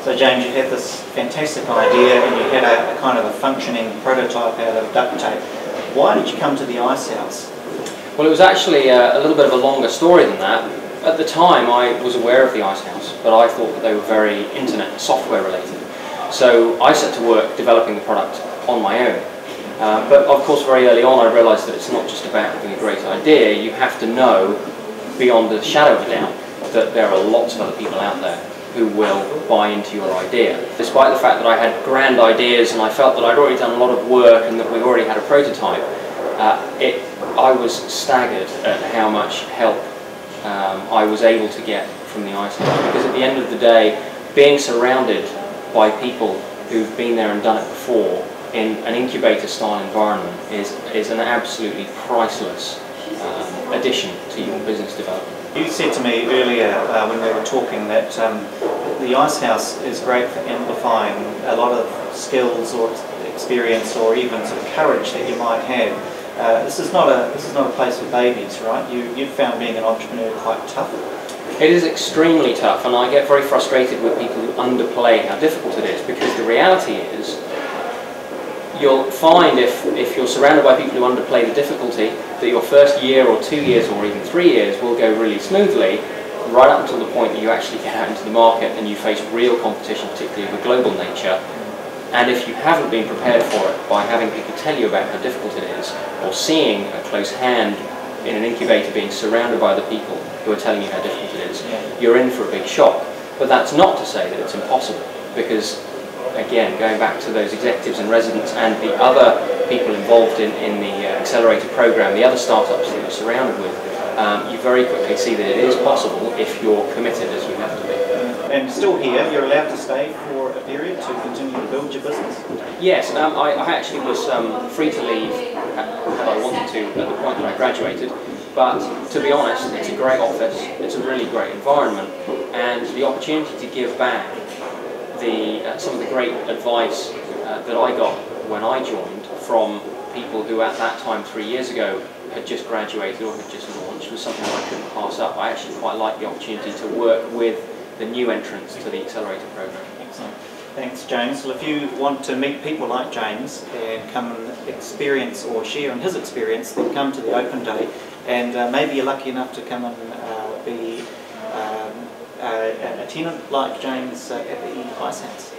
So James, you had this fantastic idea and you had a kind of a functioning prototype out of duct tape. Why did you come to the Icehouse? Well, it was actually a little bit of a longer story than that. At the time I was aware of the Icehouse, but I thought that they were very internet software related. So I set to work developing the product on my own. But of course very early on I realised that it's not just about having a great idea, you have to know beyond a shadow of a doubt that there are lots of other people out there who will buy into your idea. Despite the fact that I had grand ideas and I felt that I'd already done a lot of work and that we already had a prototype, I was staggered at how much help I was able to get from the Icehouse, because at the end of the day, being surrounded by people who've been there and done it before in an incubator style environment is an absolutely priceless addition to your business development. You said to me earlier when we were talking that the Icehouse is great for amplifying a lot of skills or experience or even sort of courage that you might have. This is not a place for babies, right? You've found being an entrepreneur quite tough. It is extremely tough, and I get very frustrated with people who underplay how difficult it is, because the reality is you'll find if you're surrounded by people who underplay the difficulty, that your first year or 2 years or even 3 years will go really smoothly, right up until the point that you actually get out into the market and you face real competition, particularly of a global nature. And if you haven't been prepared for it by having people tell you about how difficult it is, or seeing a close hand in an incubator being surrounded by the people who are telling you how difficult it is, you're in for a big shock. But that's not to say that it's impossible, because again, going back to those executives and residents and the other people involved in the accelerator program, the other startups that you're surrounded with, you very quickly see that it is possible if you're committed as you have to be. And still here, you're allowed to stay for a period to continue to build your business? Yes, I actually was free to leave had I wanted to at the point that I graduated, but to be honest, it's a great office, it's a really great environment, and the opportunity to give back some of the great advice that I got when I joined from people who at that time 3 years ago had just graduated or had just launched was something I couldn't pass up. I actually quite like the opportunity to work with the new entrants to the accelerator program. Excellent. Thanks, James. Well, if you want to meet people like James and come and experience or share in his experience, then come to the open day, and maybe you're lucky enough to come and be a tenant like James at the Icehouse.